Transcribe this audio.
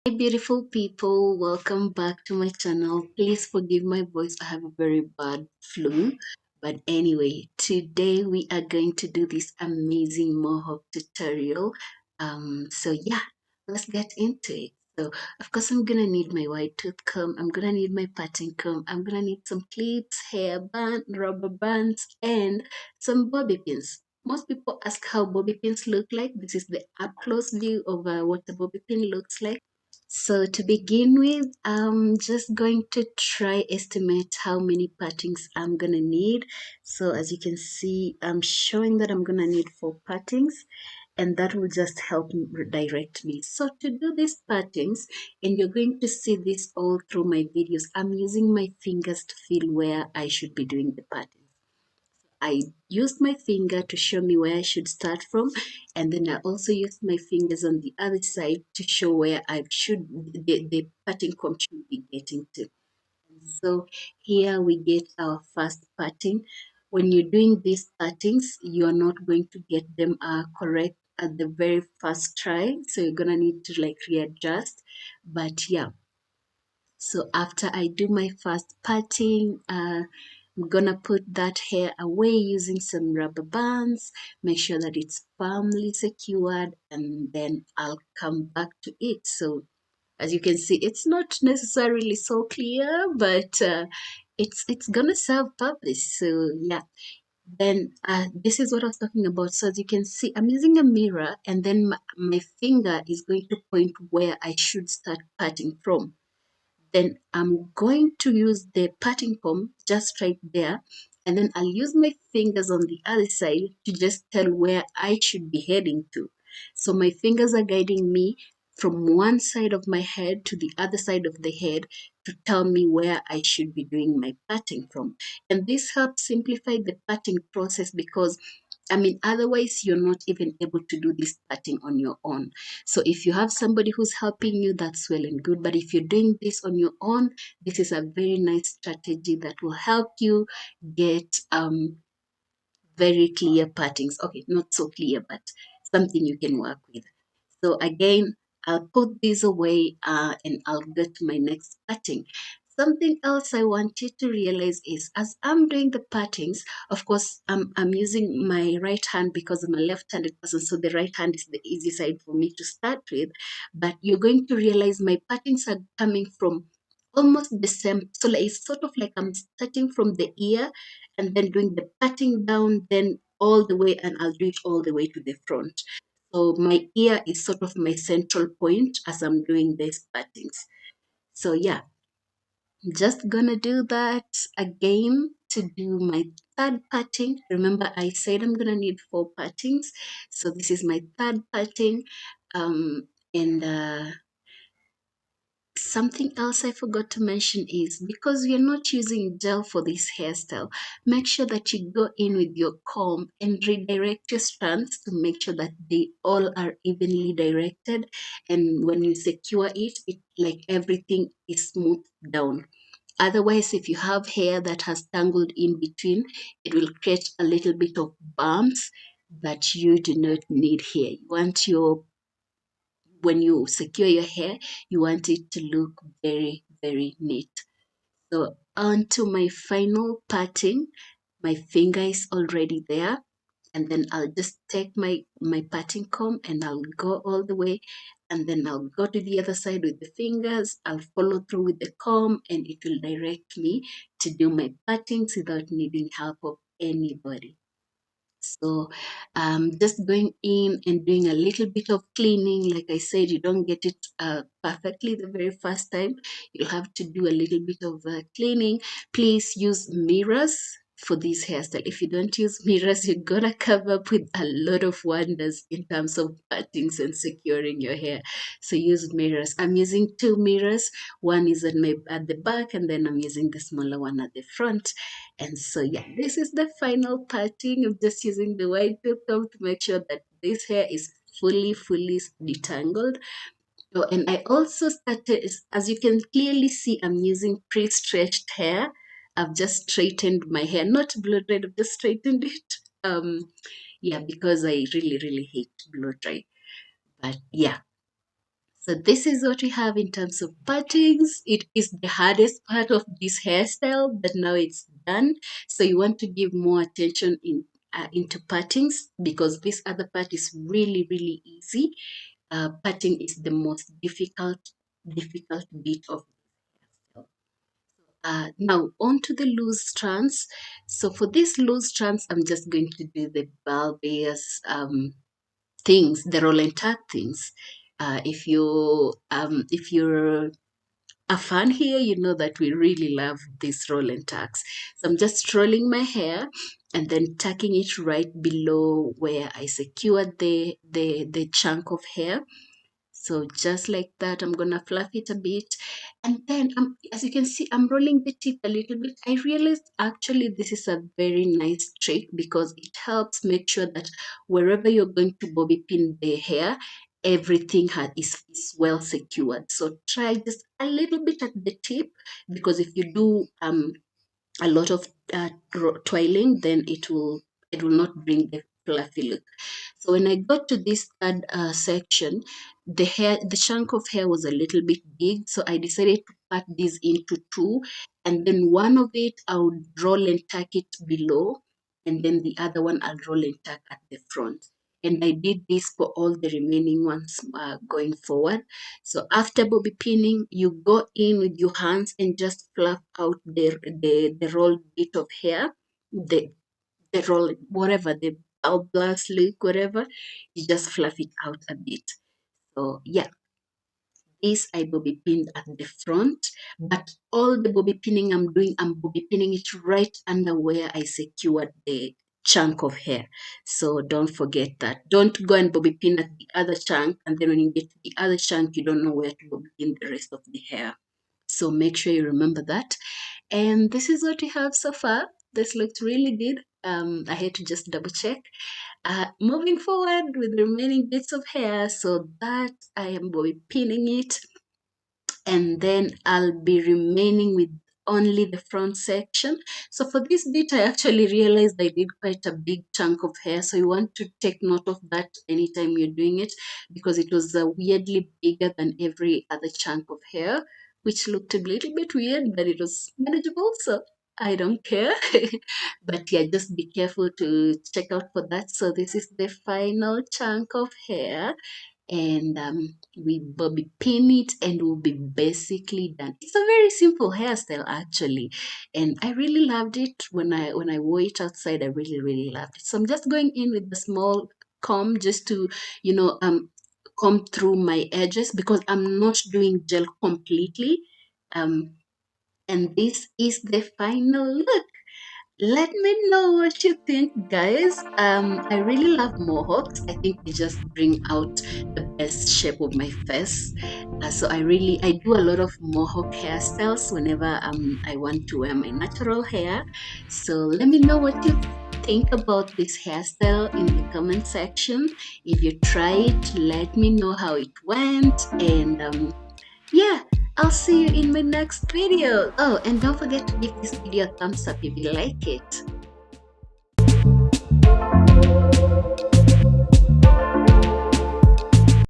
Hi, beautiful people. Welcome back to my channel. Please forgive my voice. I have a very bad flu. But anyway, today we are going to do this amazing Mohawk tutorial. So let's get into it. So, of course, I'm gonna need my white tooth comb. I'm gonna need my parting comb. I'm gonna need some clips, hair band, rubber bands, and some bobby pins. Most people ask how bobby pins look like. This is the up close view of what a bobby pin looks like. So to begin with, I'm just going to try estimate how many partings I'm gonna need. So as you can see, I'm showing that I'm gonna need 4 partings, and that will just help direct me. So to do these partings, and you're going to see this all through my videos, I'm using my fingers to feel where I should be doing the partings. I used my finger to show me where I should start from, and then I also used my fingers on the other side to show where the parting comb should be getting to. So here we get our first parting. When you're doing these partings, you are not going to get them correct at the very first try, so you're gonna need to like readjust. But yeah, so after I do my first parting, I'm gonna put that hair away using some rubber bands, make sure that it's firmly secured, and then I'll come back to it. So as you can see, it's not necessarily so clear, but it's gonna serve purpose. So yeah, then this is what I was talking about. So as you can see, I'm using a mirror, and then my finger is going to point where I should start parting from. Then I'm going to use the parting comb just right there. And then I'll use my fingers on the other side to just tell where I should be heading to. So my fingers are guiding me from one side of my head to the other side of the head to tell me where I should be doing my parting from. And this helps simplify the parting process because otherwise you're not even able to do this parting on your own. So if you have somebody who's helping you, that's well and good. But if you're doing this on your own, this is a very nice strategy that will help you get very clear partings. Okay, not so clear, but something you can work with. So again, I'll put this away and I'll get to my next parting. Something else I want you to realize is as I'm doing the partings, of course, I'm using my right hand because I'm a left-handed person, so the right hand is the easy side for me to start with. But you're going to realize my partings are coming from almost the same. So like, it's sort of like I'm starting from the ear and then doing the parting down, then all the way, and I'll do it all the way to the front. So my ear is sort of my central point as I'm doing these partings. So yeah, I'm just gonna do that again to do my third parting. Remember, I said I'm gonna need 4 partings. So this is my third parting. And Something else I forgot to mention is because we are not using gel for this hairstyle, make sure that you go in with your comb and redirect your strands to make sure that they all are evenly directed. And when you secure it, it like everything is smoothed down. Otherwise, if you have hair that has tangled in between, it will create a little bit of bumps that you do not need here. You want your when you secure your hair, you want it to look very, very neat. So on to my final parting. My finger is already there. And then I'll just take my parting comb and I'll go all the way. And then I'll go to the other side with the fingers. I'll follow through with the comb and it will direct me to do my partings without needing help of anybody. So just going in and doing a little bit of cleaning. Like I said, you don't get it perfectly the very first time. You'll have to do a little bit of cleaning. Please use mirrors for this hairstyle. If you don't use mirrors, you're gonna come up with a lot of wonders in terms of partings and securing your hair. So use mirrors. I'm using 2 mirrors. One is at the back, and then I'm using the smaller one at the front. And so, yeah, this is the final parting. I'm just using the white tip comb to make sure that this hair is fully detangled. Oh, and I also started, as you can clearly see, I'm using pre-stretched hair. I've just straightened my hair, not blow dried, I've just straightened it. Yeah, because I really hate blow dry. But yeah, So this is what we have in terms of partings. It is the hardest part of this hairstyle, but now it's done. So you want to give more attention into partings because this other part is really, really easy. Parting is the most difficult bit of the hairstyle. Now on to the loose strands. So for these loose strands, I'm just going to do the bulbous things, the roll and tuck things. If you're a fan here, you know that we really love these roll and tucks. So I'm just rolling my hair and then tucking it right below where I secured the chunk of hair. So just like that, I'm gonna fluff it a bit. And then as you can see, I'm rolling the tip a little bit. I realized actually this is a very nice trick because it helps make sure that wherever you're going to bobby pin the hair, everything is well secured. So try just a little bit at the tip because if you do a lot of twirling, then it will not bring the fluffy look. So when I got to this third section, the chunk of hair was a little bit big, so I decided to cut this into two, and then one of it I would roll and tuck it below, and then the other one I'll roll and tuck at the front. And I did this for all the remaining ones going forward. So after bobby pinning, you go in with your hands and just fluff out the rolled bit of hair, the the roll, whatever, the blast look, whatever, you just fluff it out a bit. So yeah, this I bobby pinned at the front, but all the bobby pinning I'm bobby pinning it right under where I secured the chunk of hair. So don't forget that. Don't go and bobby pin at the other chunk, and then when you get to the other chunk, you don't know where to bobby pin the rest of the hair. So make sure you remember that. And this is what we have so far. This looks really good. I had to just double check. Moving forward with the remaining bits of hair, so that I am bobby pinning it, and then I'll be remaining with only the front section. So for this bit, I actually realized I did quite a big chunk of hair. So you want to take note of that anytime you're doing it because it was weirdly bigger than every other chunk of hair, which looked a little bit weird, but it was manageable. So I don't care. But yeah, just be careful to check out for that. So this is the final chunk of hair, and we bobby pin it and we'll be basically done. It's a very simple hairstyle actually, and I really loved it when I wore it outside. I really loved it. So I'm just going in with the small comb just to you know comb through my edges because I'm not doing gel completely. um and this is the final look. Let me know what you think, guys. I really love mohawks. I think they just bring out the best shape of my face. So I do a lot of mohawk hairstyles whenever I want to wear my natural hair. So let me know what you think about this hairstyle in the comment section. If you try it, let me know how it went, and yeah, I'll see you in my next video. Oh, and don't forget to give this video a thumbs up if you like it.